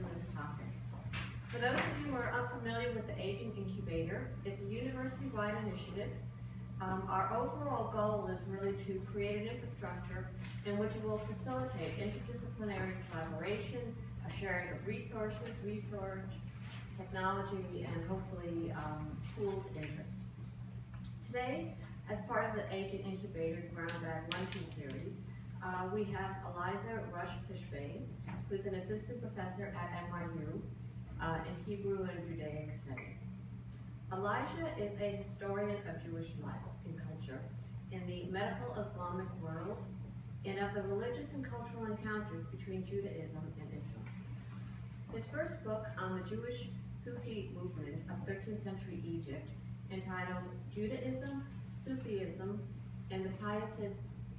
in this topic. For those of you who are unfamiliar with the Aging Incubator, it's a university-wide initiative. Our overall goal is really to create an infrastructure in which it will facilitate interdisciplinary collaboration, a sharing of resources, research, technology, and hopefully pooled interest. Today, as part of the Aging Incubator's Brown Bag Luncheon Series, we have Elisha Russ-Fishbane, who's an assistant professor at NYU in Hebrew and Judaic Studies. Elisha is a historian of Jewish life and culture in the medical Islamic world and of the religious and cultural encounters between Judaism and Islam. His first book on the Jewish Sufi movement of 13th century Egypt, entitled Judaism, Sufism, and the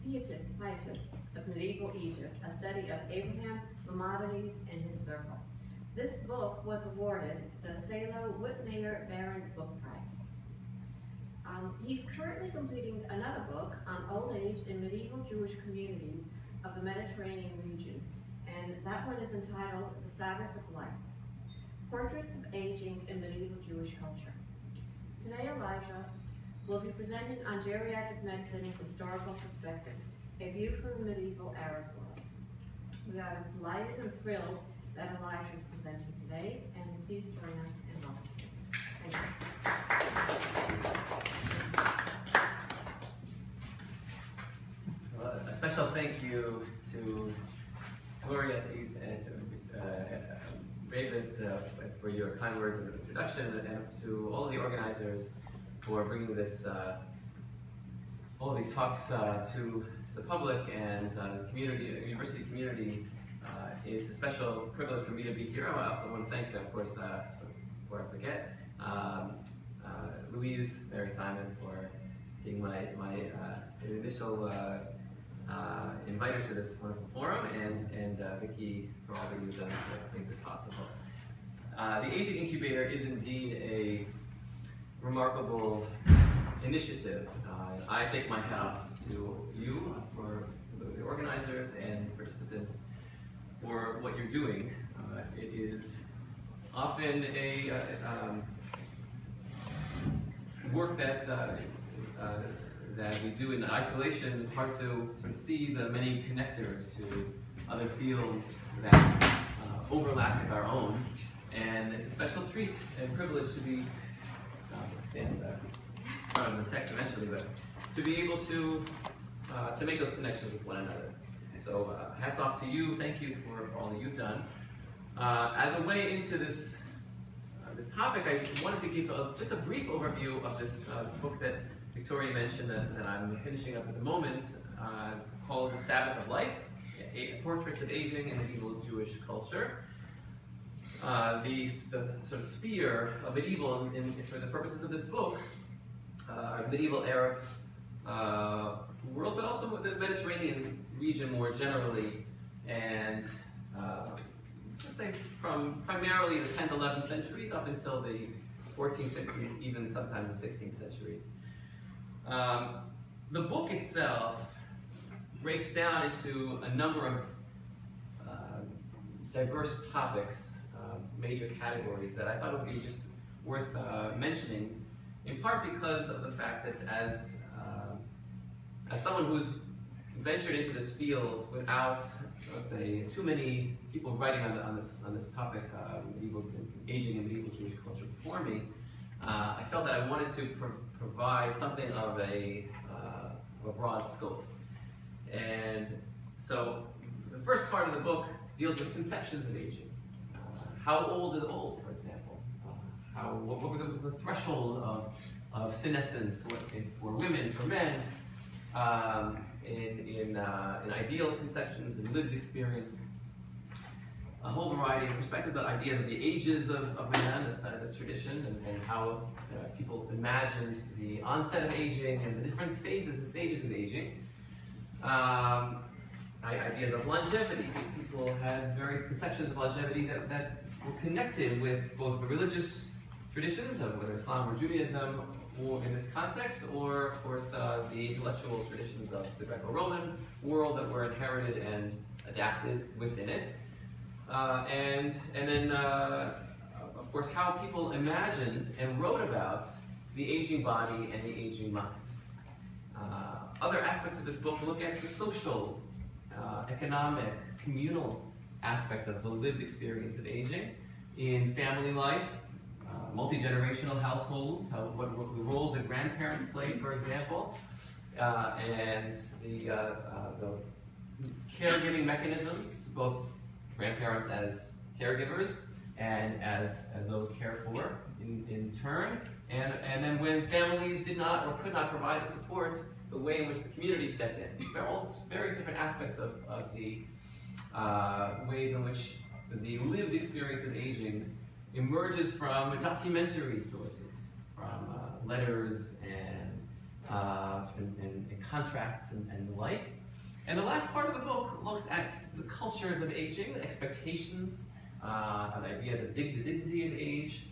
Pietists of Medieval Egypt, a study of Abraham, Maimonides, and his circle. This book was awarded the Salo Whitmayer Baron Book Prize. He's currently completing another book on old age in medieval Jewish communities of the Mediterranean region, and that one is entitled The Sabbath of Life, Portraits of Aging in Medieval Jewish Culture. Today, Elisha will be presenting on geriatric medicine in historical perspective, a view from the medieval Arab world. We are delighted and thrilled that Elisha is presenting today, and please join us in welcoming him. Thank you. Well, a special thank you to Geriatric and to Ravens for your kind words of introduction, and to all of the organizers for bringing this, all of these talks to the public and the community, university community. It's a special privilege for me to be here. I also want to thank, of course, before I forget, Louise, Mary Simon for being my initial inviter to this wonderful forum, and Vicki for all that you've done to make this possible. The Aging Incubator is indeed a remarkable initiative. I take my hat off to you for the organizers and participants for what you're doing. It is often a work that we do in isolation. It's hard to sort of see the many connectors to other fields that overlap with our own, and it's a special treat and privilege to be stand front of the text eventually, but to be able to make those connections with one another. So hats off to you. Thank you for all that you've done. As a way into this topic, I wanted to give just a brief overview of this book that Victoria mentioned that I'm finishing up at the moment, called The Sabbath of Life, Portraits of Aging in Medieval Jewish Culture. The sort of sphere of medieval, for the purposes of this book, medieval Arab world, but also the Mediterranean region more generally, and let's say from primarily the 10th, 11th centuries up until the 14th, 15th, even sometimes the 16th centuries. The book itself breaks down into a number of diverse topics, major categories that I thought would be just worth mentioning, in part because of the fact that as someone who's ventured into this field without, let's say, too many people writing on this topic, medieval aging and medieval Jewish culture before me, I felt that I wanted to provide something of a broad scope. And so the first part of the book deals with conceptions of aging. How old is old, for example? What was the threshold of senescence for women, for men, in ideal conceptions and lived experience? A whole variety of perspectives, the idea of the ages of man, this tradition, and how people imagined the onset of aging and the different phases and stages of aging. Ideas of longevity. People had various conceptions of longevity that were connected with both the religious traditions of whether Islam or Judaism, or in this context, or of course the intellectual traditions of the Greco-Roman world that were inherited and adapted within it. and then, of course, how people imagined and wrote about the aging body and the aging mind. Other aspects of this book look at the social, economic, communal aspect of the lived experience of aging in family life, multi-generational households, what the roles that grandparents play, for example, and the caregiving mechanisms, both grandparents as caregivers and as those cared for in turn, and then when families did not or could not provide the support, the way in which the community stepped in. There are all various different aspects of the ways in which the lived experience of aging emerges from documentary sources, from letters and contracts and the like. And the last part of the book looks at the cultures of aging, the expectations, the ideas of the dignity of age,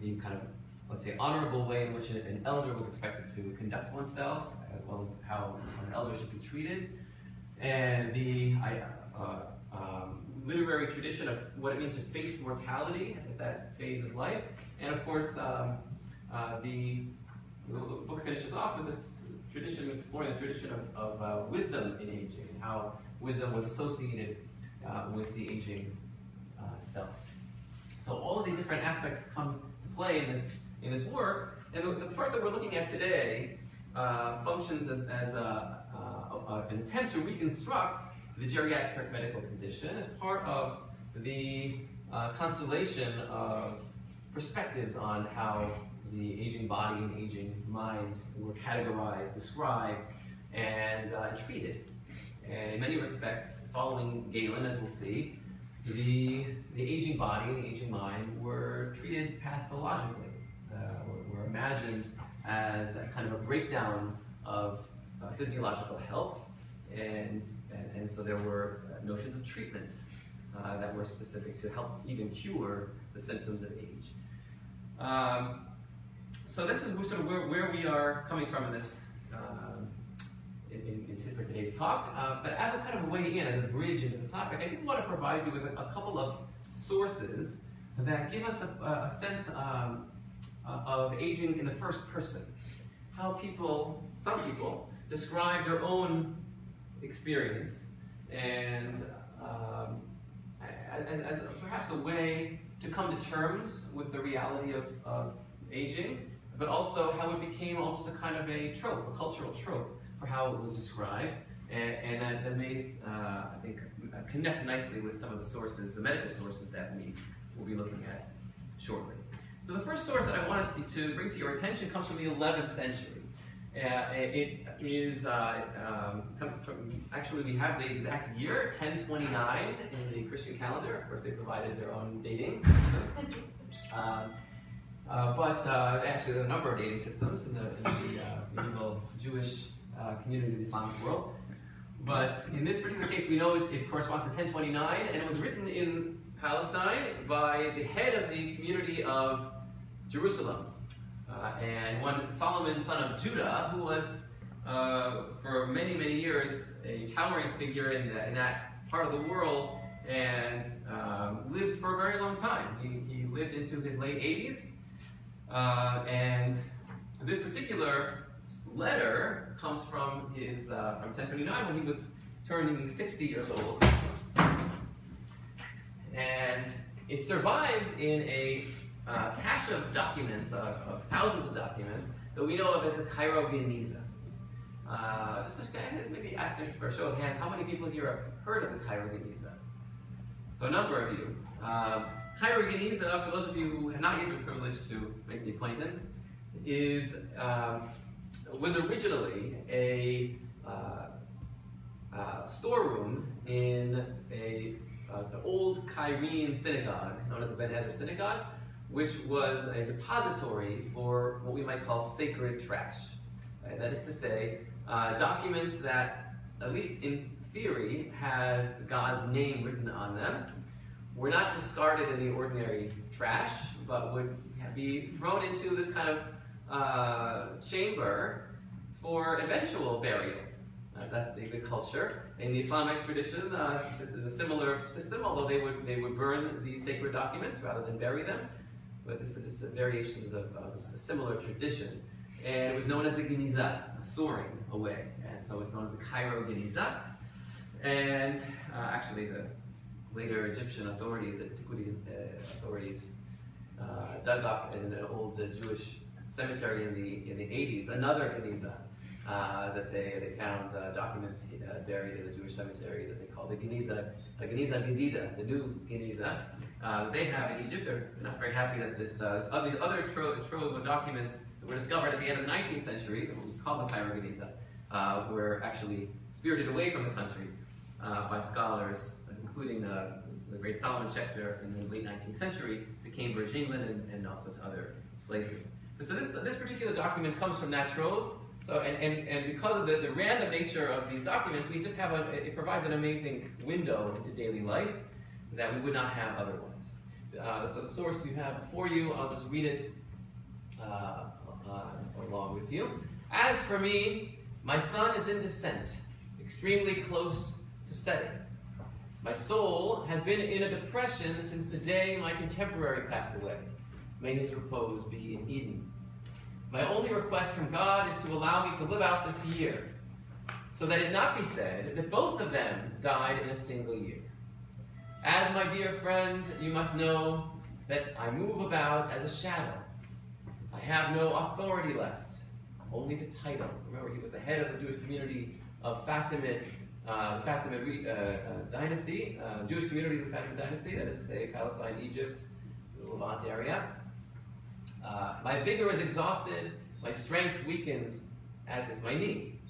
the kind of, let's say, honorable way in which an elder was expected to conduct oneself, as well as how an elder should be treated, and the literary tradition of what it means to face mortality at that phase of life, and of course, the book finishes off with this tradition, exploring the tradition of wisdom in aging, and how wisdom was associated with the aging self. So all of these different aspects come to play in this work, and the part that we're looking at today functions as an attempt to reconstruct the geriatric medical condition as part of the constellation of perspectives on how the aging body and aging mind were categorized, described, and treated. And in many respects, following Galen, as we'll see, the aging body and the aging mind were treated pathologically, were imagined as a kind of a breakdown of physiological health, and so there were notions of treatment that were specific to help even cure the symptoms of age. So this is sort of where we are coming from in this for today's talk. But as a kind of a way in, as a bridge into the topic, I did want to provide you with a couple of sources that give us a sense of aging in the first person. How some people, describe their own experience, and as perhaps a way to come to terms with the reality of aging, but also how it became almost a kind of a trope, a cultural trope, for how it was described, and that may, I think, connect nicely with some of the sources, the medical sources that we will be looking at shortly. So the first source that I wanted to bring to your attention comes from the 11th century. It is, actually we have the exact year, 1029 in the Christian calendar. Of course, they provided their own dating system. But actually there are a number of dating systems in the medieval Jewish communities of the Islamic world. But in this particular case, we know it corresponds to 1029, and it was written in Palestine by the head of the community of Jerusalem, and one Solomon, son of Judah, who was for many, many years a towering figure in that part of the world, and lived for a very long time. He lived into his late 80s, and this particular letter comes from his from 1029, when he was turning 60 years old, and it survives in a cache of documents, of thousands of documents, that we know of as the Cairo Geniza. Just to maybe ask for a show of hands, how many people here have heard of the Cairo Geniza? So a number of you. Cairo Geniza, for those of you who have not yet been privileged to make the acquaintance, was originally a storeroom in the old Cairene synagogue, known as the Ben Ezra Synagogue, which was a depository for what we might call sacred trash. Right? That is to say, documents that, at least in theory, had God's name written on them, were not discarded in the ordinary trash, but would be thrown into this kind of chamber for eventual burial. That's the culture. In the Islamic tradition, this is a similar system, although they would burn these sacred documents rather than bury them. But this is variations of a similar tradition. And it was known as the Geniza, storing away. And so it's known as the Cairo Geniza. And actually, the later Egyptian authorities, antiquity authorities, dug up in an old Jewish cemetery in the 80s another Geniza that they found documents buried in the Jewish cemetery that they call the Geniza Gedida, the new Geniza. They have in Egypt. They're not very happy that these other trove of documents that were discovered at the end of the 19th century, that we call the Cairo Geniza, were actually spirited away from the country by scholars, including the great Solomon Schechter in the late 19th century to Cambridge, England, and also to other places. So this particular document comes from that trove. So and because of the random nature of these documents, we just have it provides an amazing window into daily life that we would not have otherwise. So the source you have before you, I'll just read it along with you. As for me, my sun is in descent, extremely close to setting. My soul has been in a depression since the day my contemporary passed away. May his repose be in Eden. My only request from God is to allow me to live out this year, so that it not be said that both of them died in a single year. As my dear friend, you must know that I move about as a shadow. I have no authority left, only the title. Remember, he was the head of the Jewish community of Fatimid dynasty, Jewish communities of Fatimid dynasty, that is to say Palestine, Egypt, the Levant area. My vigor is exhausted, my strength weakened, as is my knee.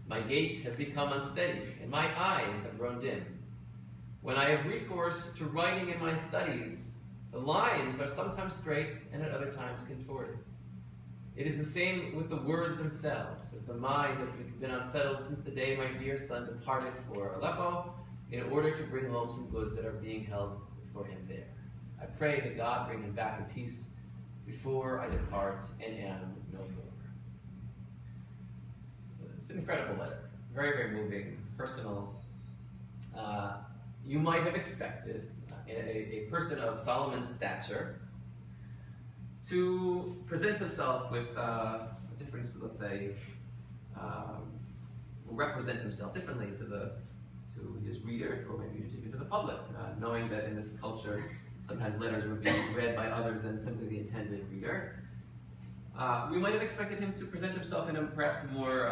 My gait has become unsteady, and my eyes have grown dim. When I have recourse to writing in my studies, the lines are sometimes straight and at other times contorted. It is the same with the words themselves, as the mind has been unsettled since the day my dear son departed for Aleppo in order to bring home some goods that are being held for him there. I pray that God bring him back in peace before I depart and am no more. It's an incredible letter. Very, very moving, personal. You might have expected a person of Solomon's stature to present himself with a different, let's say, represent himself differently to his reader, or maybe even to the public, knowing that in this culture, sometimes letters were being read by others than simply the intended reader. We might have expected him to present himself in a perhaps more,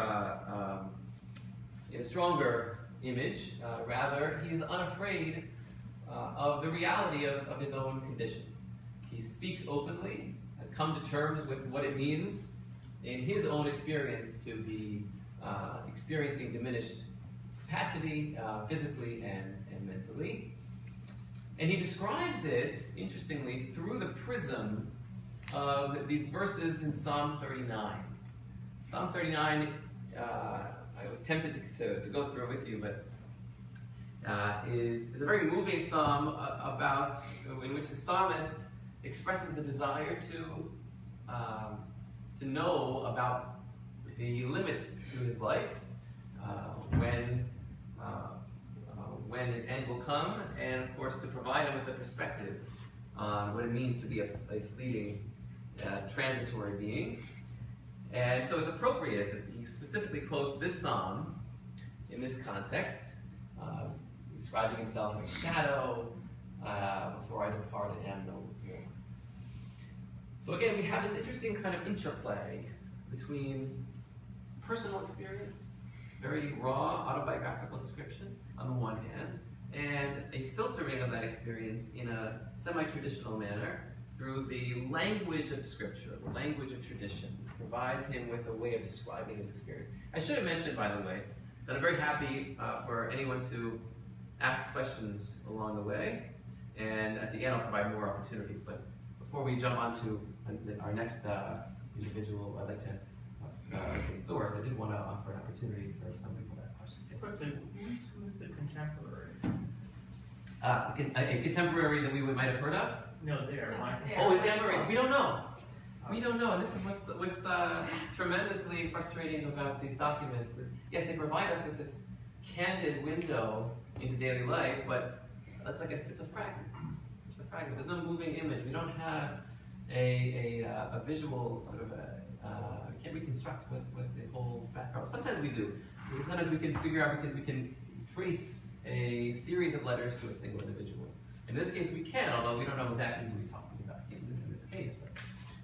in a stronger image. Rather, he's unafraid of the reality of his own condition. He speaks openly, has come to terms with what it means in his own experience to be experiencing diminished capacity physically and mentally. And he describes it, interestingly, through the prism of these verses in Psalm 39. Psalm 39, I was tempted to go through it with you, but is a very moving psalm in which the psalmist expresses the desire to know about the limit to his life, when his end will come, and of course to provide him with a perspective on what it means to be a fleeting, transitory being. And so it's appropriate that he specifically quotes this psalm in this context, describing himself as a shadow, before I depart and am no more. So again, we have this interesting kind of interplay between personal experience, very raw autobiographical description on the one hand, and a filtering of that experience in a semi-traditional manner through the language of Scripture, the language of tradition, provides him with a way of describing his experience. I should have mentioned, by the way, that I'm very happy for anyone to ask questions along the way, and at the end I'll provide more opportunities. But before we jump on to our next individual, I'd like to say source, I did want to offer an opportunity for some people to ask questions. Yes? Who's the contemporary? A contemporary that we might have heard of? No, there. Yeah. Oh, a contemporary. We don't know. We don't know, and this is what's tremendously frustrating about these documents is, yes, they provide us with this candid window into daily life, but it's a fragment. It's a fragment. There's no moving image. We don't have a visual sort of we can't reconstruct what the whole background. Sometimes we do. Sometimes we can figure out, we can trace a series of letters to a single individual. In this case, we can, although we don't know exactly who he's talking about in this case.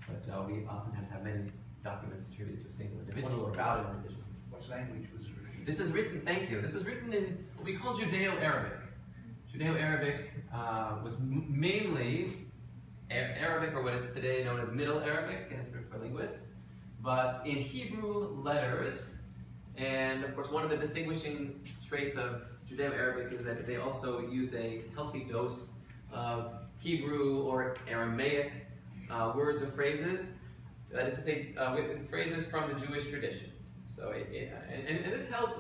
But we oftentimes have many documents attributed to a single individual or about an individual. What language was it written? This is written, thank you. This was written in what we call Judeo-Arabic. Judeo-Arabic was mainly Arabic, or what is today known as Middle Arabic for linguists, but in Hebrew letters. And of course, one of the distinguishing traits of Judeo-Arabic is that they also used a healthy dose of Hebrew or Aramaic words or phrases. That is to say, phrases from the Jewish tradition. So, and this helped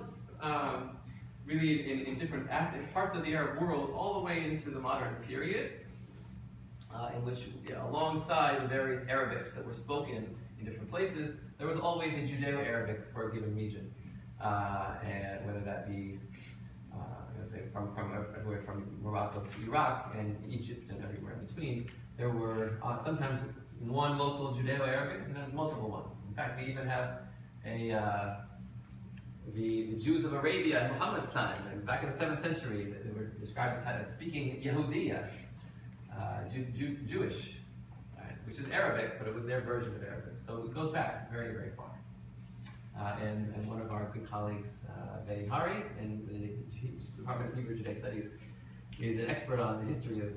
really in different parts of the Arab world, all the way into the modern period, in which, alongside the various Arabics that were spoken in different places, there was always a Judeo-Arabic for a given region, and whether that be, let's say, from Morocco to Iraq and Egypt and everywhere in between, there were sometimes one local Judeo-Arabic, sometimes multiple ones. In fact, we even have the Jews of Arabia in Muhammad's time, and back in the 7th century, they were described as speaking Yahudiya, Jewish, right, which is Arabic, but it was their version of Arabic. So it goes back very, very far. And one of our good colleagues, Betty Hari, in the Department of Hebrew Judaic Studies, is an expert on the history of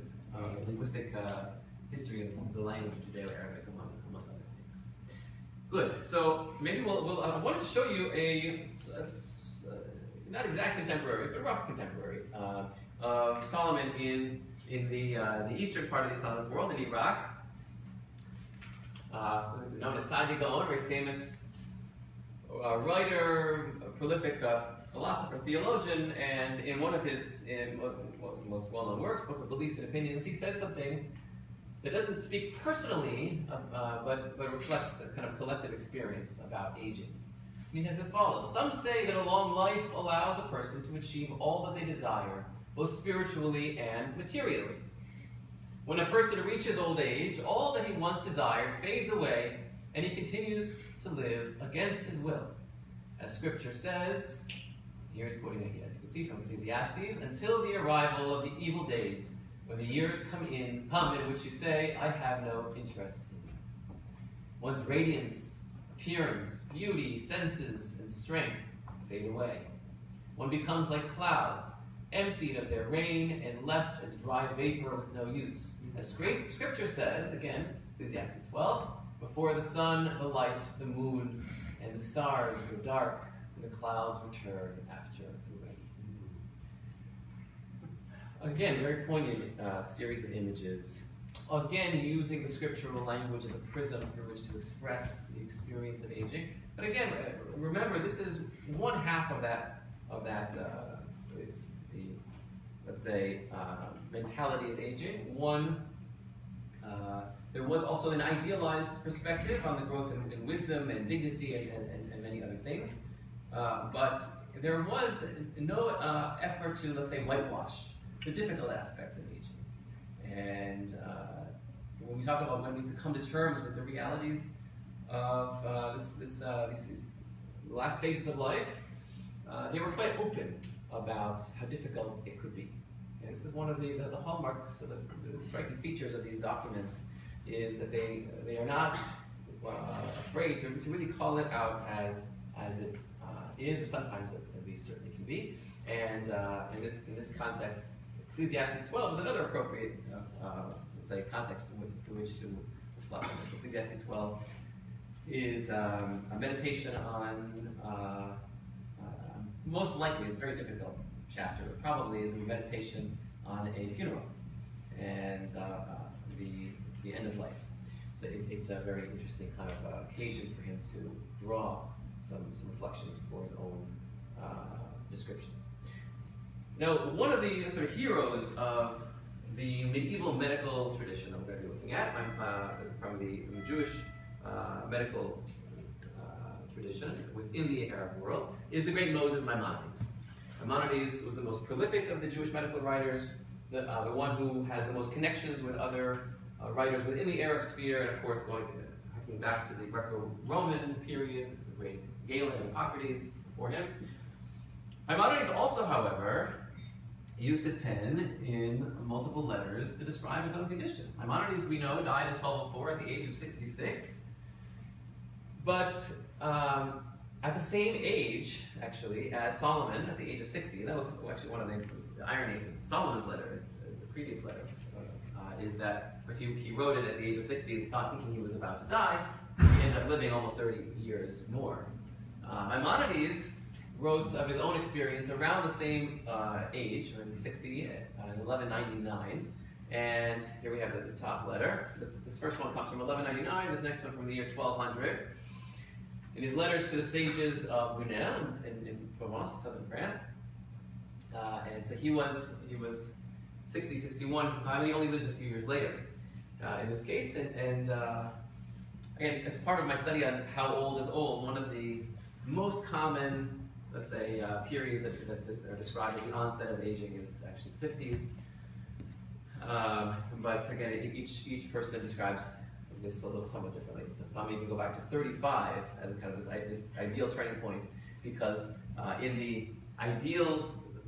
linguistic history of the language of Judeo-Arabic, among other things. Good. So maybe I wanted to show you a not exact contemporary, but rough contemporary of Solomon in the eastern part of the Islamic world, in Iraq. Known as Sadi Gaon, very famous writer, prolific philosopher, theologian, and in one of his most well-known works, Book of Beliefs and Opinions, he says something that doesn't speak personally, but reflects a kind of collective experience about aging. He has as follows: some say that a long life allows a person to achieve all that they desire, both spiritually and materially. When a person reaches old age, all that he once desired fades away, and he continues to live against his will. As Scripture says, here's quoting, as you can see from Ecclesiastes, until the arrival of the evil days, when the years come in which you say, I have no interest in you. One's radiance, appearance, beauty, senses, and strength fade away. One becomes like clouds, emptied of their rain and left as dry vapor with no use. As Scripture says, again, Ecclesiastes 12, before the sun, the light, the moon, and the stars go dark, and the clouds return after the rain. Again, very poignant series of images. Again, using the scriptural language as a prism through which to express the experience of aging. But again, remember, this is one half of that let's say, mentality of aging. There was also an idealized perspective on the growth in wisdom and dignity and many other things. But there was no effort to, let's say, whitewash the difficult aspects of aging. And when we talk about when we come to terms with the realities of these last phases of life, they were quite open about how difficult it could be. And this is one of the hallmarks, of the striking features of these documents, is that they are not afraid to really call it out as it is, or sometimes at least certainly can be. And in this context, Ecclesiastes 12 is another appropriate, let's say, context through which to reflect on this. Ecclesiastes 12 is a meditation on, most likely, it's a very difficult chapter, but probably is a meditation on a funeral and the end of life. So it's a very interesting kind of occasion for him to draw some reflections for his own descriptions. Now, one of the sort of heroes of the medieval medical tradition that we're going to be looking at, from the Jewish medical tradition within the Arab world is the great Moses Maimonides. Maimonides was the most prolific of the Jewish medical writers, the one who has the most connections with other writers within the Arab sphere, and of course going back to the Greco-Roman period, the great Galen and Hippocrates before him. Maimonides also, however, used his pen in multiple letters to describe his own condition. Maimonides, we know, died in 1204 at the age of 66, but at the same age, actually, as Solomon at the age of 60. And that was actually one of the ironies of Solomon's letter, the previous letter, is that, of course, he wrote it at the age of 60, thinking he was about to die. He ended up living almost 30 years more. Maimonides wrote of his own experience around the same age, around 60, in 1199. And here we have the top letter. This first one comes from 1199, this next one from the year 1200. In his letters to the sages of Lunel in Provence, southern France. And so he was 60, 61 at the time, and he only lived a few years later in this case. And again, as part of my study on how old is old, one of the most common, let's say, periods that are described as the onset of aging is actually 50s. But again, each person describes this a little somewhat differently. So some even go back to 35 as kind of this ideal turning point, because in the ideal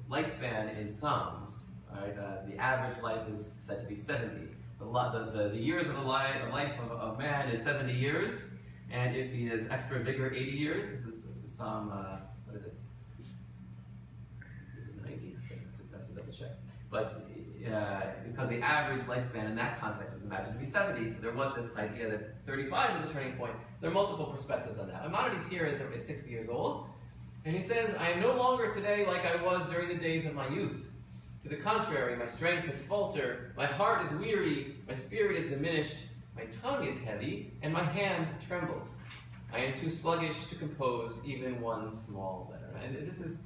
lifespan in sums, right, the average life is said to be 70. The years of the life of man is 70 years, and if he has extra vigor, 80 years. This is some, what is it? Is it 90? I have to double check. But because the average lifespan in that context was imagined to be 70, so there was this idea that 35 is the turning point. There are multiple perspectives on that. Maimonides here is 60 years old, and he says, "I am no longer today like I was during the days of my youth. To the contrary, my strength has faltered, my heart is weary, my spirit is diminished, my tongue is heavy, and my hand trembles. I am too sluggish to compose even one small letter." And this is,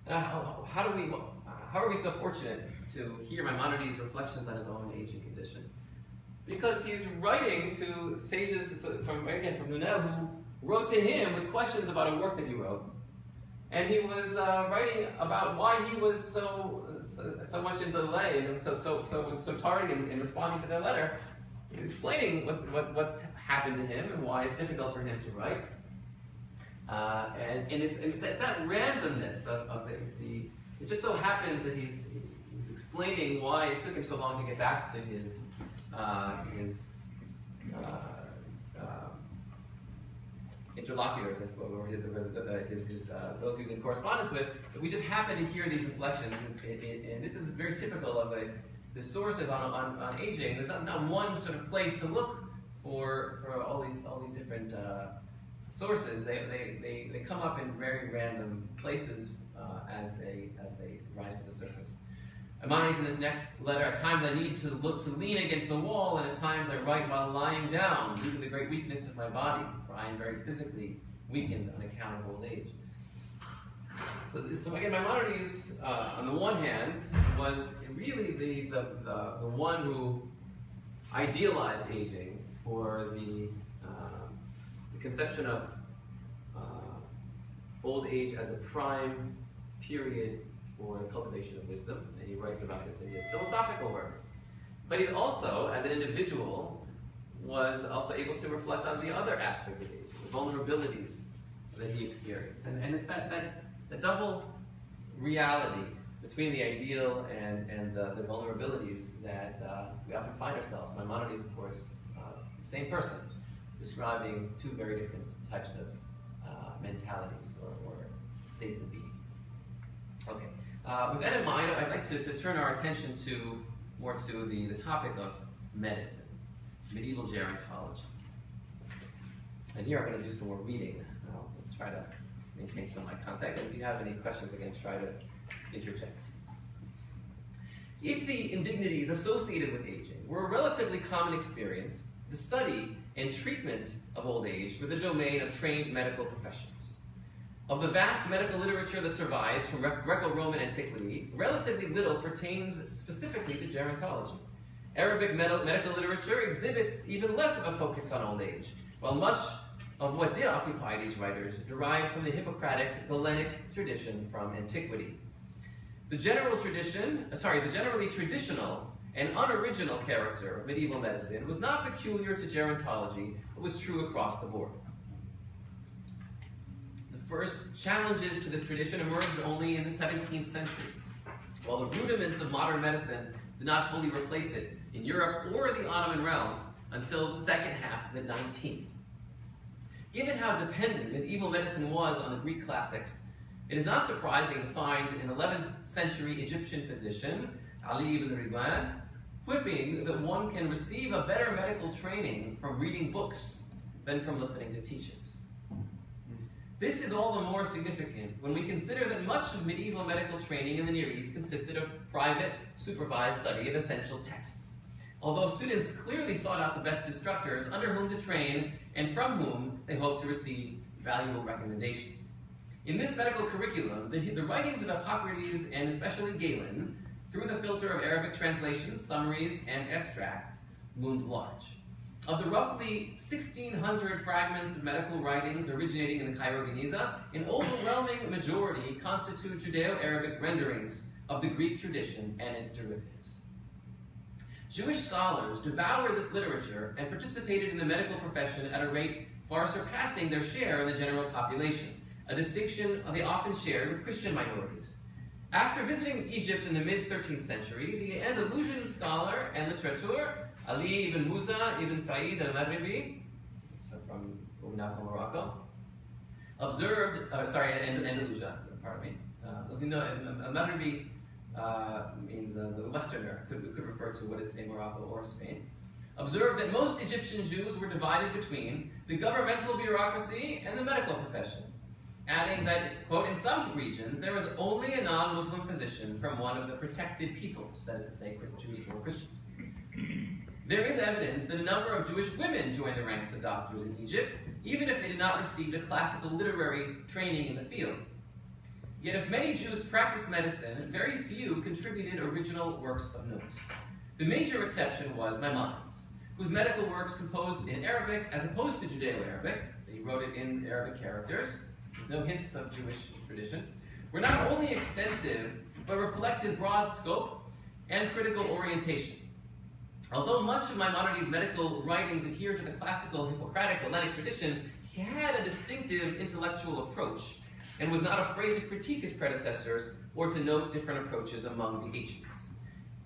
how are we so fortunate to hear Maimonides' reflections on his own aging condition? Because he's writing to sages from Lunel who wrote to him with questions about a work that he wrote. And he was writing about why he was so much in delay and so tardy in responding to their letter, explaining what's happened to him and why it's difficult for him to write. And it's that randomness of the. It just so happens that he's explaining why it took him so long to get back to his interlocutors, I suppose, or those he was in correspondence with. But we just happen to hear these reflections, and this is very typical of the sources on aging. There's not one sort of place to look for all these different sources. They come up in very random places as they rise to the surface. Maimonides in this next letter, "At times I need to lean against the wall, and at times I write while lying down due to the great weakness of my body, for I am very physically weakened on account of old age." So again, Maimonides, on the one hand, was really the one who idealized aging for the conception of old age as a prime period for the cultivation of wisdom, and he writes about this in his philosophical works. But he's also, as an individual, was also able to reflect on the other aspect of age, the vulnerabilities that he experienced. And it's the double reality between the ideal and the vulnerabilities that we often find ourselves. Maimonides, of course, the same person, describing two very different types of mentalities or states of being. Okay. With that in mind, I'd like to turn our attention more to the topic of medicine, medieval gerontology. And here I'm going to do some more reading. I'll try to maintain some eye contact, and if you have any questions, again, try to interject. If the indignities associated with aging were a relatively common experience, the study and treatment of old age were the domain of trained medical professionals. Of the vast medical literature that survives from Greco-Roman antiquity, relatively little pertains specifically to gerontology. Arabic medical literature exhibits even less of a focus on old age, while much of what did occupy these writers derived from the Hippocratic Galenic tradition from antiquity. The generally traditional and unoriginal character of medieval medicine was not peculiar to gerontology, but was true across the board. The first challenges to this tradition emerged only in the 17th century, while the rudiments of modern medicine did not fully replace it in Europe or the Ottoman realms until the second half of the 19th. Given how dependent medieval medicine was on the Greek classics, it is not surprising to find an 11th century Egyptian physician, Ali ibn Ridwan, quipping that one can receive a better medical training from reading books than from listening to teachers. This is all the more significant when we consider that much of medieval medical training in the Near East consisted of private, supervised study of essential texts. Although students clearly sought out the best instructors under whom to train and from whom they hoped to receive valuable recommendations. In this medical curriculum, the writings of Hippocrates and especially Galen, through the filter of Arabic translations, summaries, and extracts, loomed large. Of the roughly 1,600 fragments of medical writings originating in the Cairo Geniza, an overwhelming majority constitute Judeo-Arabic renderings of the Greek tradition and its derivatives. Jewish scholars devoured this literature and participated in the medical profession at a rate far surpassing their share in the general population, a distinction they often shared with Christian minorities. After visiting Egypt in the mid-13th century, the Andalusian scholar and litterateur Ali ibn Musa ibn Sa'id al-Maghribi, so from now from Morocco, observed, Andalusia, pardon me. So as you know, al-Maghribi means the Westerner, could refer to what is today Morocco or Spain, observed that most Egyptian Jews were divided between the governmental bureaucracy and the medical profession, adding that, quote, in some regions there was only a non-Muslim physician from one of the protected peoples, that is to say, Jews or Christians. There is evidence that a number of Jewish women joined the ranks of doctors in Egypt, even if they did not receive a classical literary training in the field. Yet if many Jews practiced medicine, very few contributed original works of note. The major exception was Maimonides, whose medical works composed in Arabic as opposed to Judeo-Arabic, he wrote it in Arabic characters, with no hints of Jewish tradition, were not only extensive, but reflect his broad scope and critical orientation. Although much of Maimonides' medical writings adhere to the classical Hippocratic Hellenic tradition, he had a distinctive intellectual approach and was not afraid to critique his predecessors or to note different approaches among the ancients.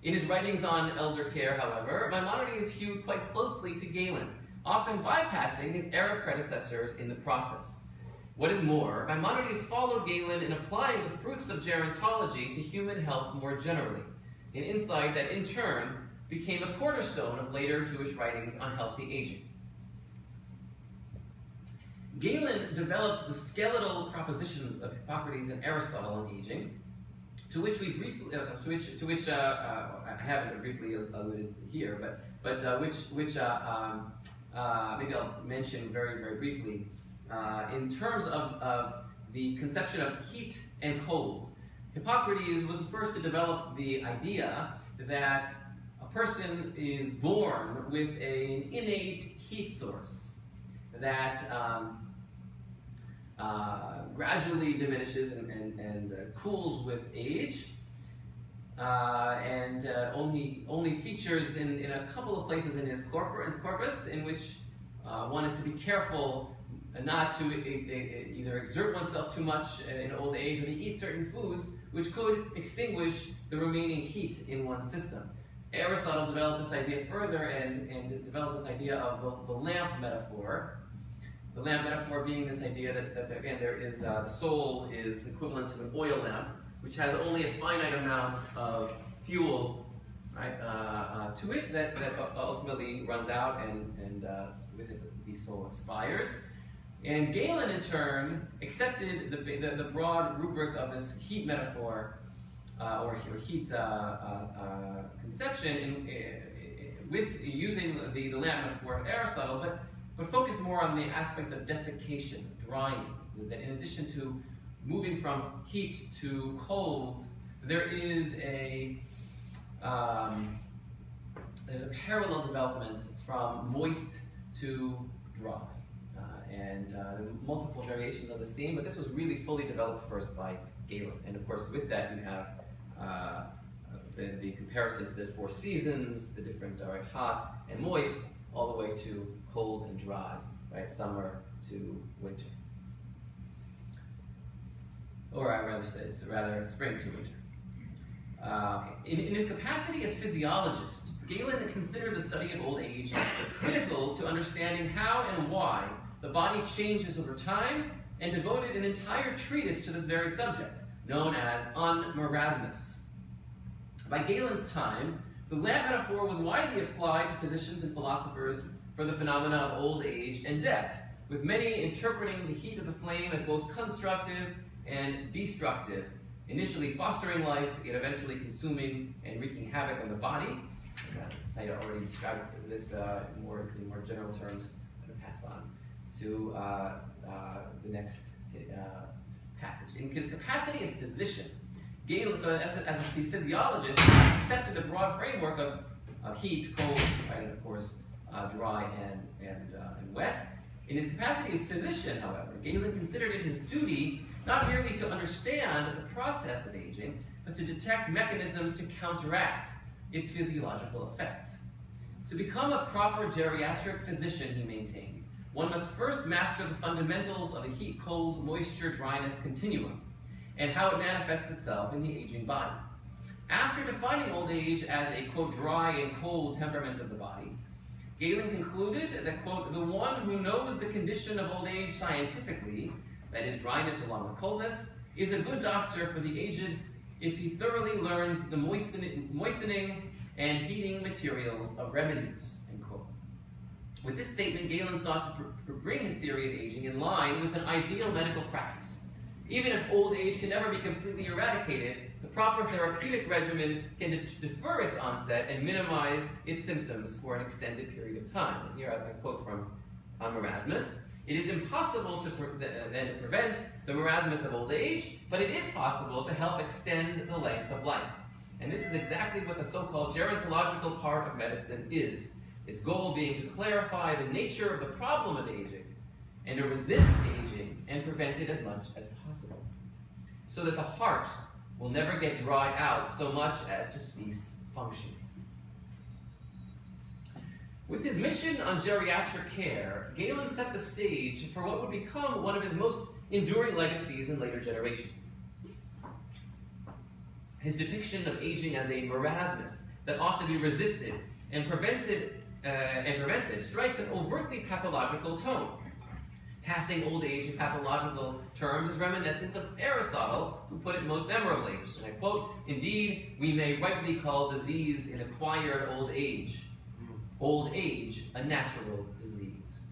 In his writings on elder care, however, Maimonides hewed quite closely to Galen, often bypassing his Arab predecessors in the process. What is more, Maimonides followed Galen in applying the fruits of gerontology to human health more generally, an insight that in turn became a cornerstone of later Jewish writings on healthy aging. Galen developed the skeletal propositions of Hippocrates and Aristotle on aging, to which we briefly, I haven't briefly alluded here, but maybe I'll mention very, very briefly in terms of the conception of heat and cold. Hippocrates was the first to develop the idea that a person is born with an innate heat source that gradually diminishes and cools with age, and only features in a couple of places in his corpus in which one is to be careful not to either exert oneself too much in old age or to eat certain foods which could extinguish the remaining heat in one's system. Aristotle developed this idea further and developed this idea of the lamp metaphor. The lamp metaphor being this idea that again, there is the soul is equivalent to an oil lamp, which has only a finite amount of fuel, right, to it that ultimately runs out, and with it the soul expires. And Galen, in turn, accepted the broad rubric of this heat metaphor or heat conception with using the lamp metaphor of Aristotle, but focus more on the aspect of desiccation, drying. That in addition to moving from heat to cold, there is there's a parallel development from moist to dry. multiple variations on this theme, but this was really fully developed first by Galen. And of course, with that, you have the comparison to the 4 seasons, the different hot and moist, all the way to cold and dry, right? Summer to winter. Or I'd rather say it's rather spring to winter. In his capacity as physiologist, Galen considered the study of old age critical to understanding how and why the body changes over time, and devoted an entire treatise to this very subject, known as On Marasmus. By Galen's time, the lamp metaphor was widely applied to physicians and philosophers for the phenomena of old age and death, with many interpreting the heat of the flame as both constructive and destructive, initially fostering life, yet eventually consuming and wreaking havoc on the body. Since I already described this in more general terms, I'm going to pass on to the next passage. In his capacity as physician, Galen, so as a physiologist, accepted the broad framework of heat, cold, right, and of course dry and wet. In his capacity as physician, however, Galen considered it his duty not merely to understand the process of aging, but to detect mechanisms to counteract its physiological effects. To become a proper geriatric physician, he maintained, one must first master the fundamentals of the heat, cold, moisture, dryness continuum, and how it manifests itself in the aging body. After defining old age as a, quote, dry and cold temperament of the body, Galen concluded that, quote, the one who knows the condition of old age scientifically, that is, dryness along with coldness, is a good doctor for the aged if he thoroughly learns the moistening and heating materials of remedies, end quote. With this statement, Galen sought to bring his theory of aging in line with an ideal medical practice. Even if old age can never be completely eradicated, the proper therapeutic regimen can defer its onset and minimize its symptoms for an extended period of time. And here I quote from Marasmus. It is impossible to prevent the marasmus of old age, but it is possible to help extend the length of life. And this is exactly what the so-called gerontological part of medicine is. Its goal being to clarify the nature of the problem of aging and to resist aging and prevent it as much as possible, so that the heart will never get dried out so much as to cease functioning. With his mission on geriatric care, Galen set the stage for what would become one of his most enduring legacies in later generations. His depiction of aging as a marasmus that ought to be resisted and prevented strikes an overtly pathological tone. Casting old age in pathological terms is reminiscent of Aristotle, who put it most memorably, and I quote, "Indeed, we may rightly call disease an acquired old age a natural disease."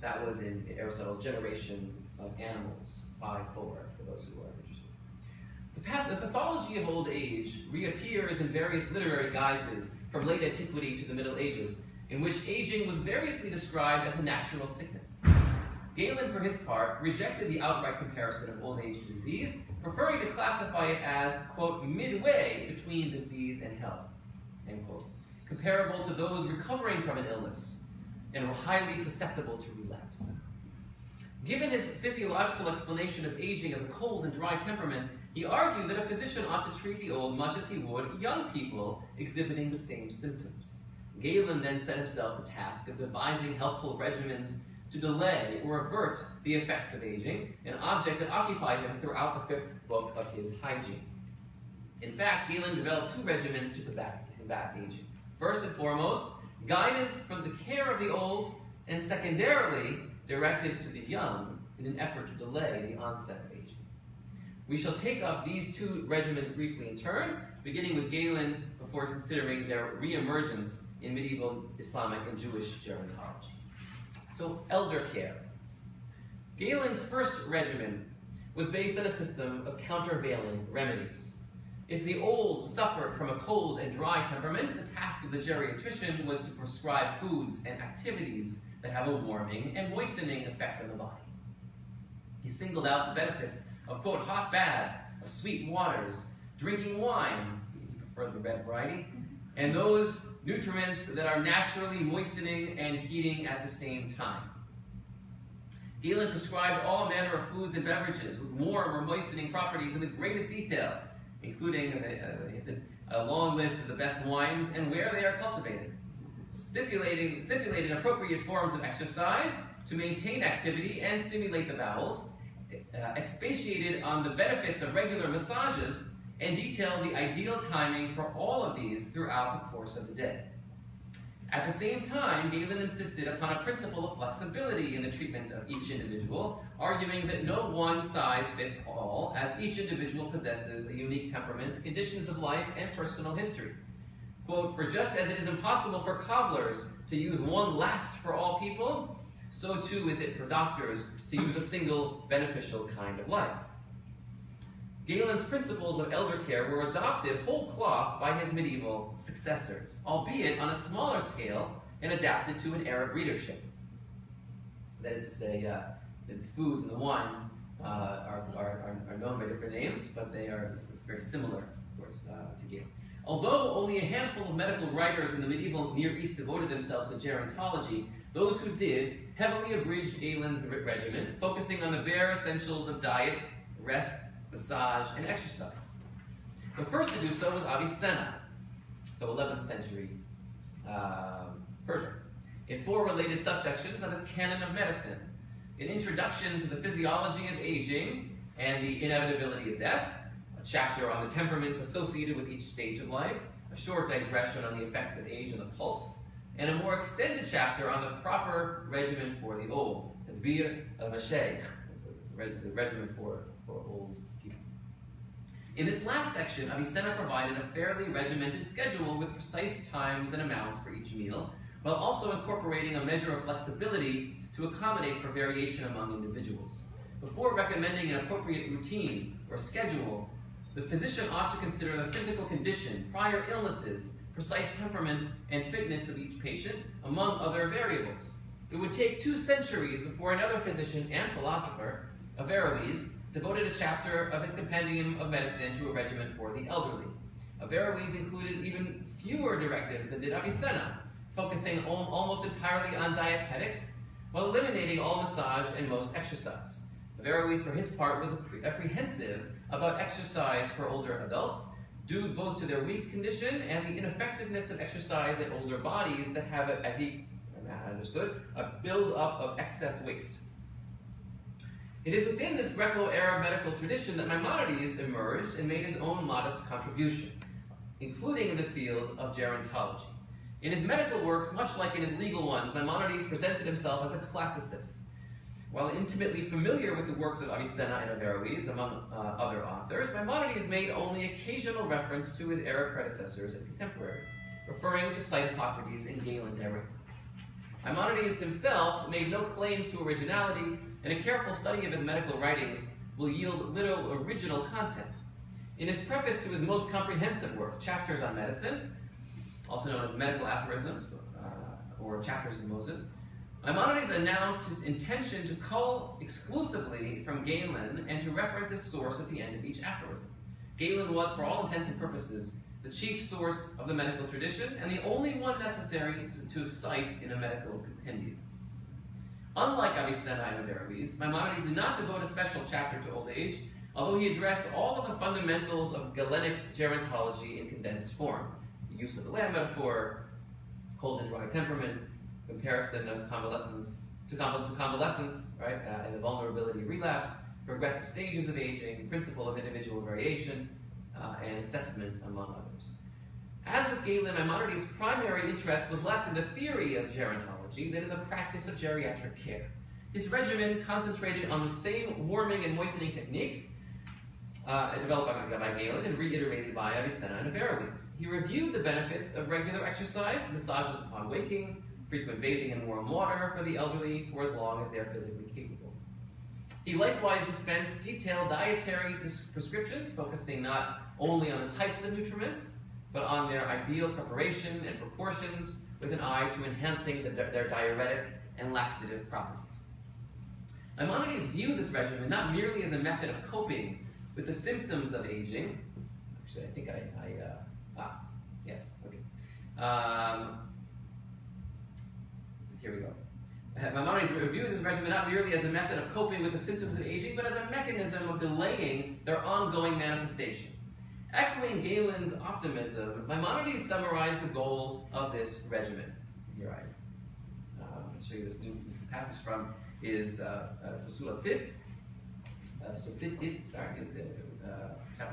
That was in Aristotle's Generation of Animals 5.4, for those who are interested. The pathology of old age reappears in various literary guises from late antiquity to the Middle Ages, in which aging was variously described as a natural sickness. Galen, for his part, rejected the outright comparison of old age to disease, preferring to classify it as, quote, midway between disease and health, end quote, comparable to those recovering from an illness and were highly susceptible to relapse. Given his physiological explanation of aging as a cold and dry temperament, he argued that a physician ought to treat the old much as he would young people exhibiting the same symptoms. Galen then set himself the task of devising healthful regimens to delay or avert the effects of aging, an object that occupied him throughout the 5th book of his Hygiene. In fact, Galen developed 2 regimens to combat aging. First and foremost, guidance for the care of the old, and secondarily, directives to the young in an effort to delay the onset of aging. We shall take up these 2 regimens briefly in turn, beginning with Galen before considering their re-emergence in medieval Islamic and Jewish gerontology. So, elder care. Galen's first regimen was based on a system of countervailing remedies. If the old suffered from a cold and dry temperament, the task of the geriatrician was to prescribe foods and activities that have a warming and moistening effect on the body. He singled out the benefits of, quote, hot baths, of sweet waters, drinking wine, he preferred the red variety, and those nutriments that are naturally moistening and heating at the same time. Galen prescribed all manner of foods and beverages with warm or moistening properties in the greatest detail, including, as I hinted, a long list of the best wines and where they are cultivated. Stipulated appropriate forms of exercise to maintain activity and stimulate the bowels, expatiated on the benefits of regular massages, and detailed the ideal timing for all of these throughout the course of the day. At the same time, Galen insisted upon a principle of flexibility in the treatment of each individual, arguing that no one size fits all, as each individual possesses a unique temperament, conditions of life, and personal history. Quote, "For just as it is impossible for cobblers to use one last for all people, so too is it for doctors to use a single beneficial kind of life." Galen's principles of elder care were adopted whole cloth by his medieval successors, albeit on a smaller scale and adapted to an Arab readership. That is to say, the foods and the wines are known by different names, but this is very similar, of course, to Galen. Although only a handful of medical writers in the medieval Near East devoted themselves to gerontology, those who did heavily abridged Galen's regimen, focusing on the bare essentials of diet, rest, massage, and exercise. The first to do so was Avicenna, so 11th century Persia, in 4 related subsections of his Canon of Medicine: an introduction to the physiology of aging and the inevitability of death, a chapter on the temperaments associated with each stage of life, a short digression on the effects of age and the pulse, and a more extended chapter on the proper regimen for the old, tadbir al-mashaykh, the regimen for old people. In this last section, Avicenna provided a fairly regimented schedule with precise times and amounts for each meal, while also incorporating a measure of flexibility to accommodate for variation among individuals. Before recommending an appropriate routine or schedule, the physician ought to consider the physical condition, prior illnesses, precise temperament, and fitness of each patient, among other variables. It would take 2 centuries before another physician and philosopher, Averroes, devoted a chapter of his Compendium of Medicine to a regimen for the elderly. Averroes included even fewer directives than did Avicenna, focusing almost entirely on dietetics, while eliminating all massage and most exercise. Averroes, for his part, was apprehensive about exercise for older adults, due both to their weak condition and the ineffectiveness of exercise in older bodies that have, as he understood, a build-up of excess waste. It is within this Greco-Arab medical tradition that Maimonides emerged and made his own modest contribution, including in the field of gerontology. In his medical works, much like in his legal ones, Maimonides presented himself as a classicist. While intimately familiar with the works of Avicenna and Averroes, among other authors, Maimonides made only occasional reference to his Arab predecessors and contemporaries, referring to cite Hippocrates and Galen therein. Maimonides himself made no claims to originality, and a careful study of his medical writings will yield little original content. In his preface to his most comprehensive work, Chapters on Medicine, also known as Medical Aphorisms, or Chapters in Moses, Maimonides announced his intention to cull exclusively from Galen and to reference his source at the end of each aphorism. Galen was, for all intents and purposes, the chief source of the medical tradition and the only one necessary to cite in a medical compendium. Unlike Avicenna and Averroes, Maimonides did not devote a special chapter to old age, although he addressed all of the fundamentals of Galenic gerontology in condensed form: the use of the lamb metaphor, cold and dry temperament, comparison of convalescence to convalescence, right, and the vulnerability of relapse, progressive stages of aging, principle of individual variation, and assessment, among others. As with Galen, Maimonides' primary interest was less in the theory of gerontology than in the practice of geriatric care. His regimen concentrated on the same warming and moistening techniques developed by Galen and reiterated by Avicenna and Averroes. He reviewed the benefits of regular exercise, massages upon waking, frequent bathing in warm water for the elderly for as long as they are physically capable. He likewise dispensed detailed dietary prescriptions, focusing not only on the types of nutriments, but on their ideal preparation and proportions, with an eye to enhancing their diuretic and laxative properties. Maimonides viewed this regimen not merely as a method of coping with the symptoms of aging. Actually, I think yes, okay. Here we go. Maimonides reviewed this regimen not merely as a method of coping with the symptoms of aging, but as a mechanism of delaying their ongoing manifestation. Echoing Galen's optimism, Maimonides summarized the goal of this regimen. Here I'll show you this passage from is Fusula Tib, Chapters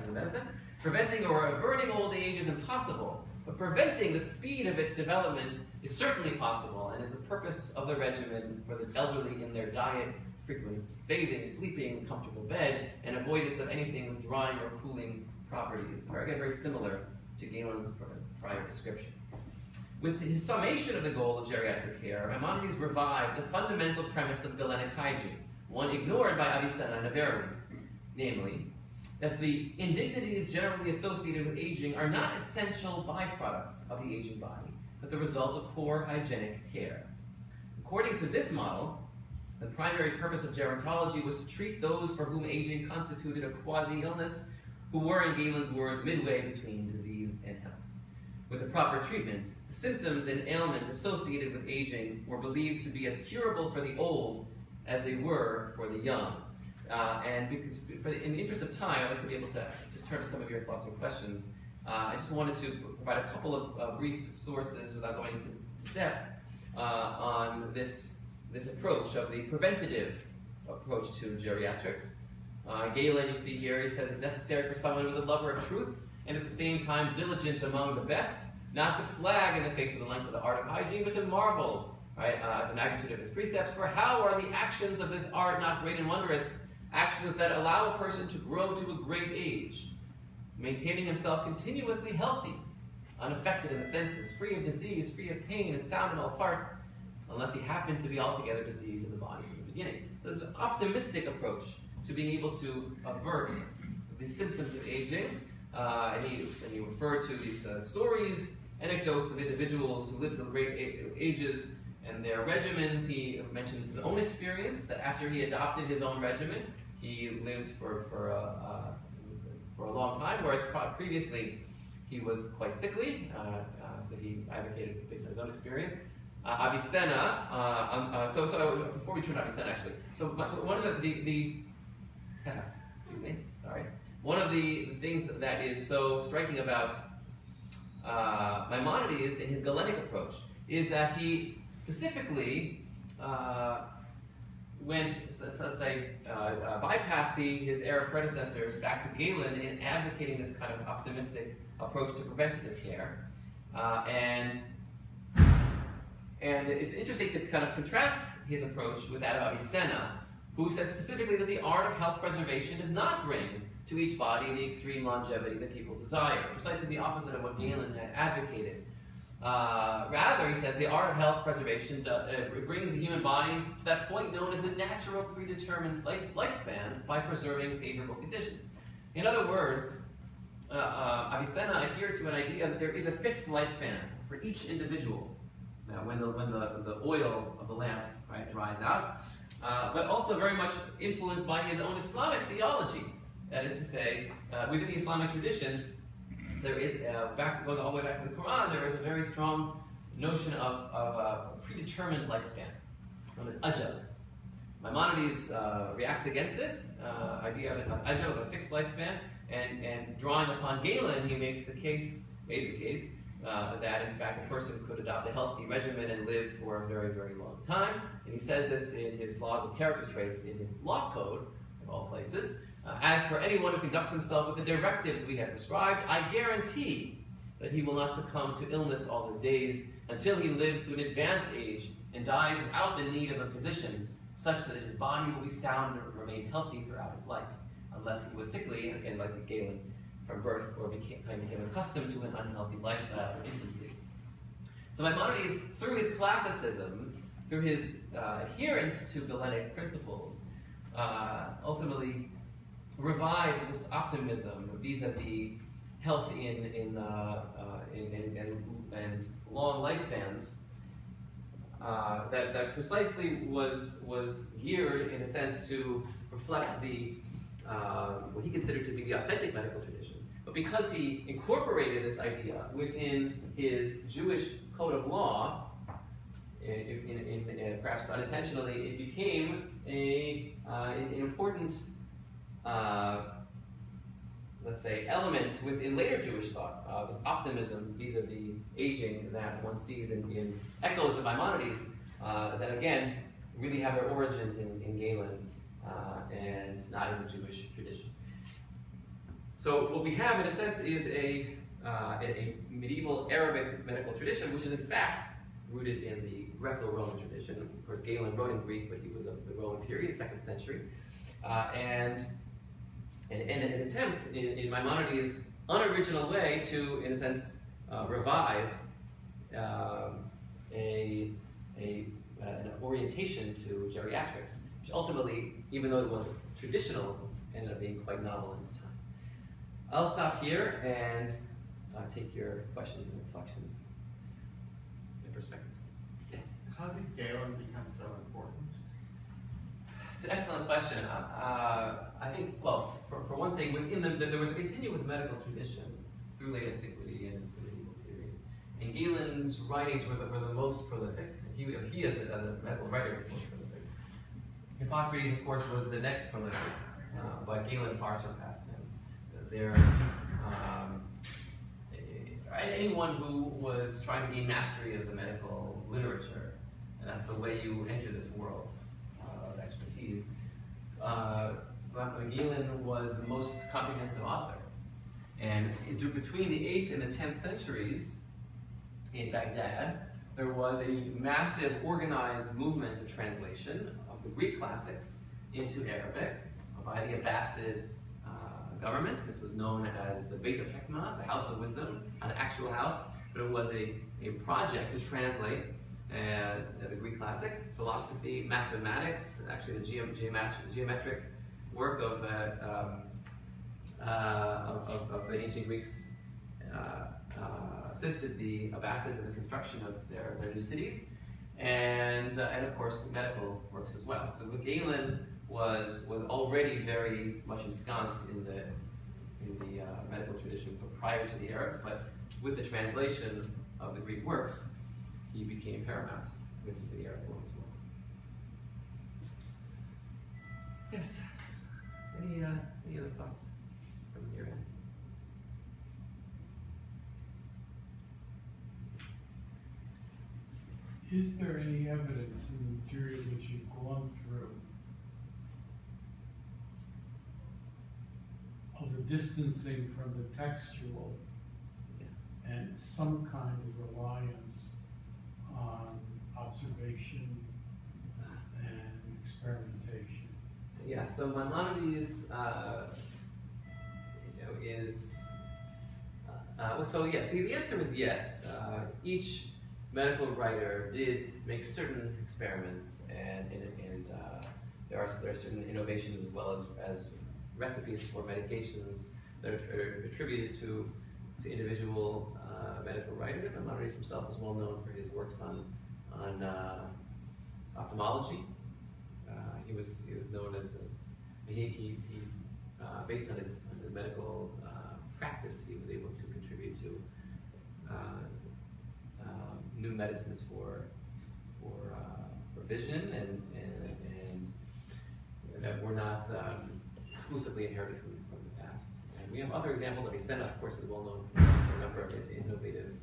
of Medicine. Preventing or averting old age is impossible, but preventing the speed of its development is certainly possible, and is the purpose of the regimen for the elderly in their diet, frequent bathing, sleeping, comfortable bed, and avoidance of anything with drying or cooling properties. Again, very similar to Galen's prior description. With his summation of the goal of geriatric care, Maimonides revived the fundamental premise of Galenic hygiene, one ignored by Avicenna and Averroes, namely, that the indignities generally associated with aging are not essential byproducts of the aging body, but the result of poor hygienic care. According to this model, the primary purpose of gerontology was to treat those for whom aging constituted a quasi-illness, who were, in Galen's words, midway between disease and health. With the proper treatment, the symptoms and ailments associated with aging were believed to be as curable for the old as they were for the young. And because, in the interest of time, I'd like to be able to turn to some of your thoughts and questions. I just wanted to provide a couple of brief sources without going into depth on this approach of the preventative approach to geriatrics. Galen, you see here, he says, is necessary for someone who is a lover of truth and at the same time diligent among the best, not to flag in the face of the length of the art of hygiene, but to marvel, right, the magnitude of his precepts. For how are the actions of this art not great and wondrous, actions that allow a person to grow to a great age, maintaining himself continuously healthy, unaffected in the senses, free of disease, free of pain, and sound in all parts, unless he happened to be altogether diseased in the body from the beginning. So this is an optimistic approach to being able to avert the symptoms of aging. And he referred to these stories, anecdotes of individuals who lived to great ages and their regimens. He mentions his own experience, that after he adopted his own regimen, he lived for a long time, whereas previously he was quite sickly, so he advocated based on his own experience. Avicenna, so before we turn to Avicenna, actually, so one of the excuse me, sorry. One of the things that is so striking about Maimonides in his Galenic approach is that he specifically bypassed his era predecessors back to Galen in advocating this kind of optimistic approach to preventative care. And it's interesting to kind of contrast his approach with that of Avicenna, who says specifically that the art of health preservation does not bring to each body the extreme longevity that people desire, precisely the opposite of what Galen had advocated. Rather, he says, the art of health preservation brings the human body to that point known as the natural predetermined lifespan by preserving favorable conditions. In other words, Avicenna adhered to an idea that there is a fixed lifespan for each individual. Now, when the oil of the lamp, right, dries out, but also very much influenced by his own Islamic theology. That is to say, within the Islamic tradition, there is, going all the way back to the Quran, there is a very strong notion of a predetermined lifespan, known as ajal. Maimonides reacts against this idea of ajal, of a fixed lifespan, and drawing upon Galen, he made the case that in fact a person could adopt a healthy regimen and live for a very, very long time. And he says this in his Laws of Character Traits, in his law code, of all places. As for anyone who conducts himself with the directives we have prescribed, I guarantee that he will not succumb to illness all his days until he lives to an advanced age and dies without the need of a physician, such that his body will be sound and remain healthy throughout his life, unless he was sickly, and again, like Galen, from birth, or became accustomed to an unhealthy lifestyle from infancy. So Maimonides, through his classicism, through his adherence to Galenic principles, ultimately revived this optimism vis-a-vis health and long lifespans that precisely was geared, in a sense, to reflect the what he considered to be the authentic medical tradition. But because he incorporated this idea within his Jewish code of law, perhaps unintentionally, it became an important, let's say, element within later Jewish thought, this optimism vis-a-vis aging that one sees in echoes of Maimonides, that again, really have their origins in Galen and not in the Jewish tradition. So what we have, in a sense, is a medieval Arabic medical tradition, which is in fact rooted in the Greco-Roman tradition. Of course, Galen wrote in Greek, but he was of the Roman period, 2nd century. And an attempt in Maimonides' unoriginal way to, in a sense, revive an orientation to geriatrics, which ultimately, even though it was traditional, ended up being quite novel in its time. I'll stop here and take your questions and reflections and perspectives. Yes? How did Galen become so important? It's an excellent question. I think, well, for one thing, within there was a continuous medical tradition through late antiquity and the medieval period. And Galen's writings were the most prolific. He as a medical writer, was the most prolific. Hippocrates, of course, was the next prolific, but Galen far surpassed him. Anyone who was trying to gain mastery of the medical literature, and that's the way you enter this world of expertise, Galen was the most comprehensive author. And between the 8th and the 10th centuries in Baghdad, there was a massive organized movement of translation of the Greek classics into Arabic by the Abbasid government. This was known as the Beit al-Hikmah, the House of Wisdom, an actual house, but it was a project to translate the Greek classics, philosophy, mathematics, actually the geometric work of the ancient Greeks assisted the Abbasids in the construction of their new cities, and of course medical works as well. So Galen was already very much ensconced in the medical tradition prior to the Arabs, but with the translation of the Greek works, he became paramount within the Arab world as well. Yes. Any other thoughts from your end? Is there any evidence in the material which you've gone through of a distancing from the textual and some kind of reliance on observation and experimentation? Yeah, so Maimonides is, so yes, the answer is yes. Each medical writer did make certain experiments, and there are certain innovations as well as recipes for medications that are attributed to individual medical writers. Maimonides himself was well known for his works on ophthalmology. He was known as he based on his medical practice, he was able to contribute to new medicines for vision and that were not exclusively inherited from the past. And we have other examples. Avicenna, of course, is well known for a number of innovative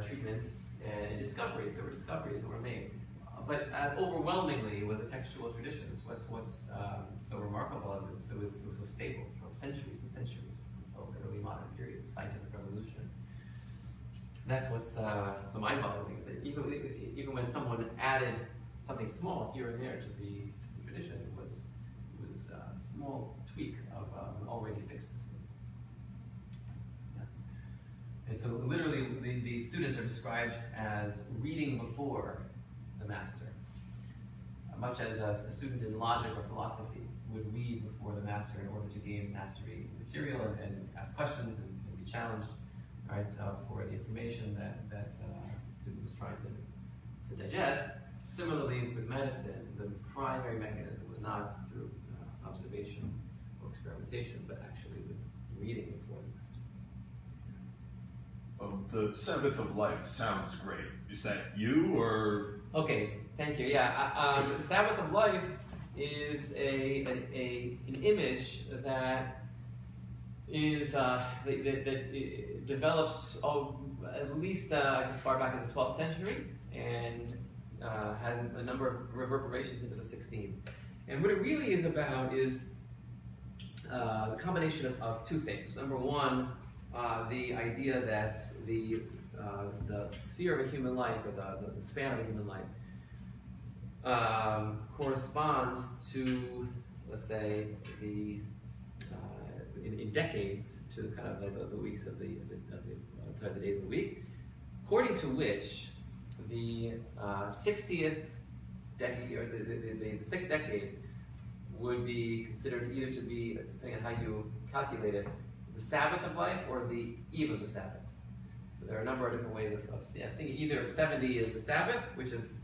treatments and discoveries. There were discoveries that were made. But overwhelmingly, it was a textual tradition. What's so remarkable of this, it was so stable for centuries and centuries until the early modern period, the scientific revolution. That's what's so mind-boggling, is that even when someone added something small here and there to the tradition, it was a small tweak of an already fixed system. Yeah. And so literally, the students are described as reading before the master, much as a student in logic or philosophy would read before the master in order to gain mastery material and ask questions and be challenged, right, for the information that the student was trying to digest. Similarly, with medicine, the primary mechanism was not through observation or experimentation, but actually with reading before the master. The Sabbath of life sounds great. Is that you or? Okay, thank you. Yeah, the Sabbath of life is an image that is that develops at least as far back as the 12th century and has a number of reverberations into the 16th. And what it really is about is the combination of two things. Number one, the idea that the sphere of a human life, or the span of a human life, corresponds to, let's say, in decades, to kind of the weeks of the days of the week, according to which the 60th decade, or the sixth decade, would be considered either to be, depending on how you calculate it, the Sabbath of life or the eve of the Sabbath. So there are a number of different ways of seeing it. Either 70 is the Sabbath, which is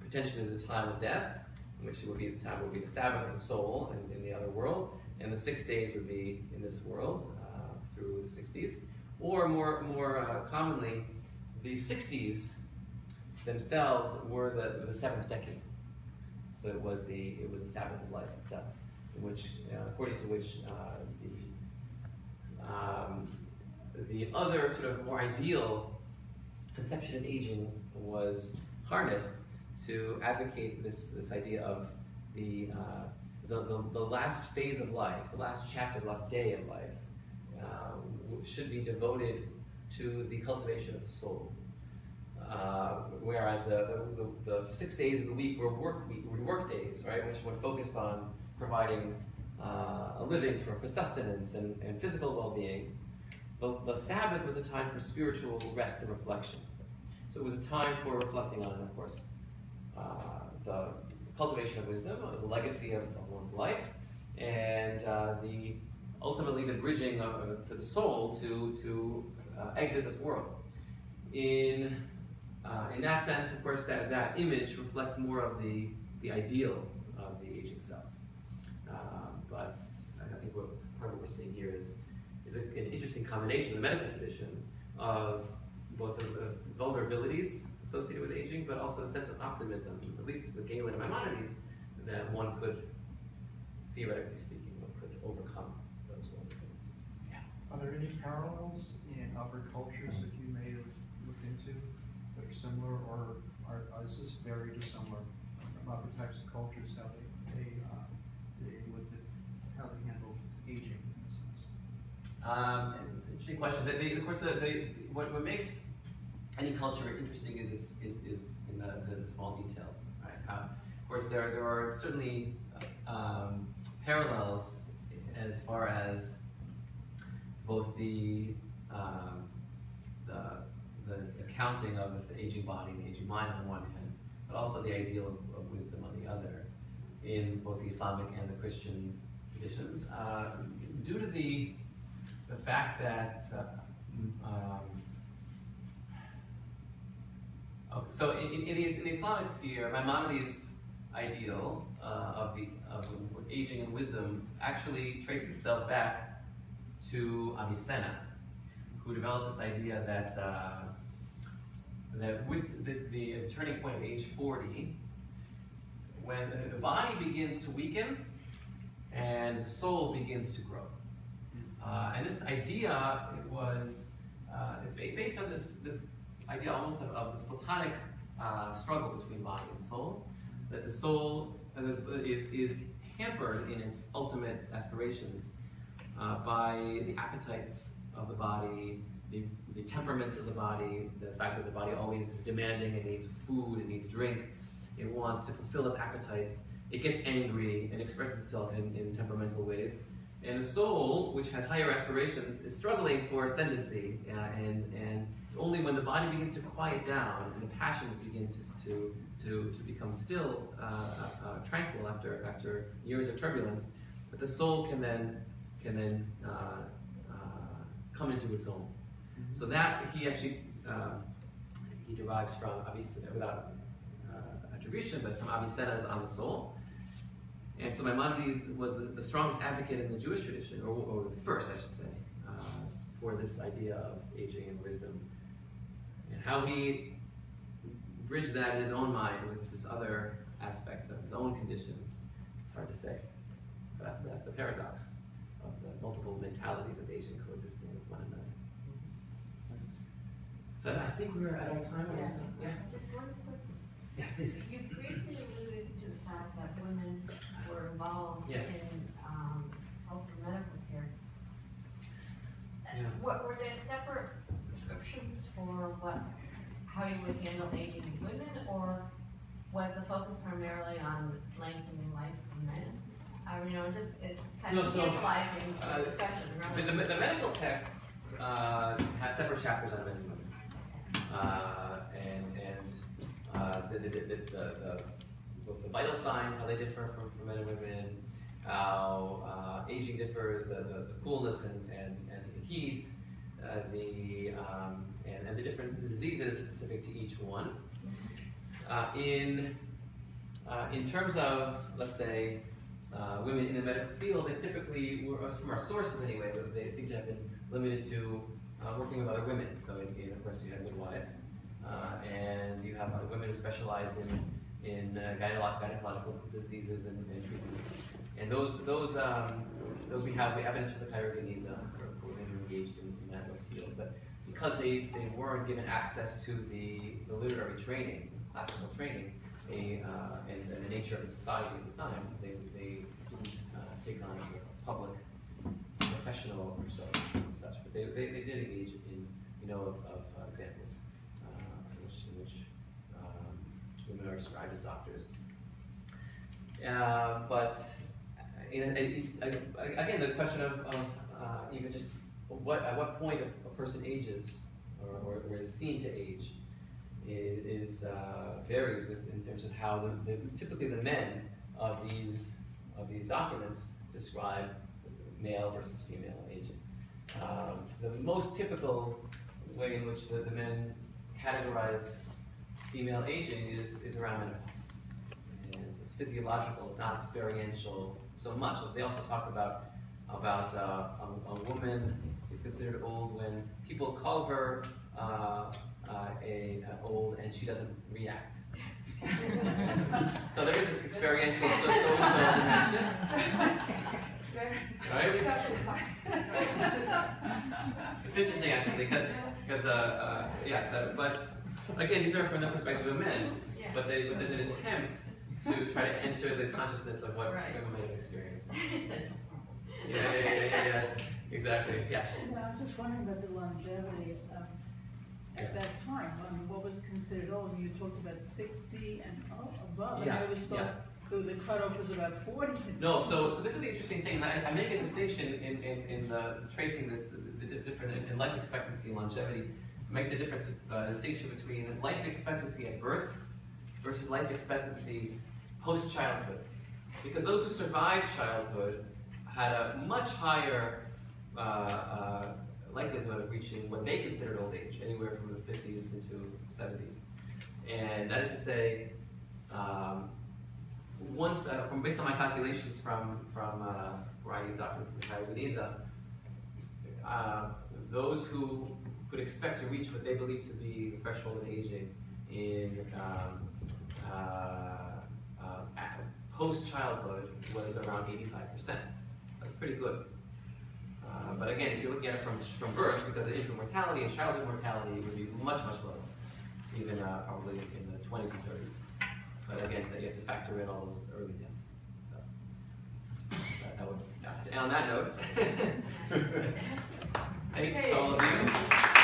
potentially the time of death, which would be the time would be the Sabbath of the soul in the other world, and the 6 days would be in this world through the 60s. Or more commonly, the 60s themselves were the seventh decade. So it was the Sabbath of life itself, in which, according to which, the other sort of more ideal conception of aging was harnessed to advocate this idea of the last phase of life, the last chapter, the last day of life, should be devoted to the cultivation of the soul. Whereas the 6 days of the week were work days, right, which were focused on providing a living for sustenance and physical well-being. The Sabbath was a time for spiritual rest and reflection. So it was a time for reflecting on, of course, the cultivation of wisdom, the legacy of one's life, and ultimately the bridging for the soul to exit this world. In that sense, of course, that image reflects more of the ideal of the aging self. But I think part of what we're seeing here is an interesting combination in the medical tradition of both the vulnerabilities associated with aging, but also a sense of optimism, at least with Galen and Maimonides, that one could, theoretically speaking, one could overcome those vulnerabilities. Yeah. Are there any parallels in other cultures that you may have looked into that are similar, or is this very dissimilar from other types of cultures, how they looked at how they handled aging in a sense? Interesting question. Of course, what makes any culture interesting is in the small details, right? Of course, there are certainly parallels as far as both the accounting of the aging body and the aging mind on one hand, but also the ideal of wisdom on the other, in both the Islamic and the Christian traditions, due to the fact that so in the Islamic sphere, Maimonides' ideal of aging and wisdom actually traces itself back to Avicenna, who developed this idea that with the turning point of age 40, when the body begins to weaken and the soul begins to grow. And this idea is based on this idea almost of this platonic struggle between body and soul, that the soul is hampered in its ultimate aspirations by the appetites of the body, the temperaments of the body, the fact that the body always is demanding, it needs food, it needs drink, it wants to fulfill its appetites, it gets angry and expresses itself in temperamental ways. And the soul, which has higher aspirations, is struggling for ascendancy, and it's only when the body begins to quiet down and the passions begin to become still, tranquil after years of turbulence, that the soul can then come into its own. So that he actually he derives from Avicenna, without attribution, but from Avicenna's On the Soul. And so Maimonides was the strongest advocate in the Jewish tradition, or the first, I should say, for this idea of aging and wisdom. And how he bridged that in his own mind with this other aspect of his own condition, it's hard to say. But that's the paradox of the multiple mentalities of aging coexisting with one another. So I think we're at our time. Just Yeah. one quick. Yes, please. You briefly alluded to the fact that women were involved Yes. in health and medical care. Yeah. What were there separate prescriptions for how you would handle aging in women, or was the focus primarily on lengthening life for men? I mean, it's kind of generalizing the discussion, really. The medical text has separate chapters on men and women, both the vital signs, how they differ from men and women, how aging differs, the coolness and heat, and the different diseases specific to each one. In terms of, let's say, women in the medical field, they typically, from our sources anyway, they seem to have been limited to working with other women. So, of course, you have midwives, and you have other women who specialize in gynecological diseases and treatments. And those we have evidence for the Geriatric for women who engaged in those fields. But because they weren't given access to the literary training, classical training, and the nature of the society at the time, they didn't take on a public professional persona and such. But they did engage in, of examples in which women are described as doctors. But again, the question of even just at what point a person ages or is seen to age varies in terms of how typically the men of these documents describe male versus female aging. The most typical way in which the men categorize female aging is around menopause. And it's physiological, it's not experiential so much. They also talk about a woman is considered old when people call her old and she doesn't react. So there is this experiential social dimension. Right? It's interesting actually because but again, these are from the perspective of men, but there's an attempt to try to enter the consciousness of what women might have experienced. Yeah, exactly. Yes. I'm just wondering about the longevity at that time. I mean, what was considered old? You talked about 60 and above. Yeah, I always thought the cutoff was about 40. No, so this is the interesting thing. I make a distinction in tracing the different in life expectancy and longevity. I make the distinction between life expectancy at birth versus life expectancy post-childhood. Because those who survived childhood had a much higher likelihood of reaching what they considered old age, anywhere from the 50s into 70s. And that is to say, based on my calculations from a variety of documents in the Geriatric, those who could expect to reach what they believe to be the threshold of aging in post-childhood was around 85%. That's pretty good. But again, if you're looking at it from birth, because of infant mortality and childhood mortality would be much, much lower, even probably in the 20s and 30s. But again, you have to factor in all those early deaths. So, and on that note, thanks to all of you.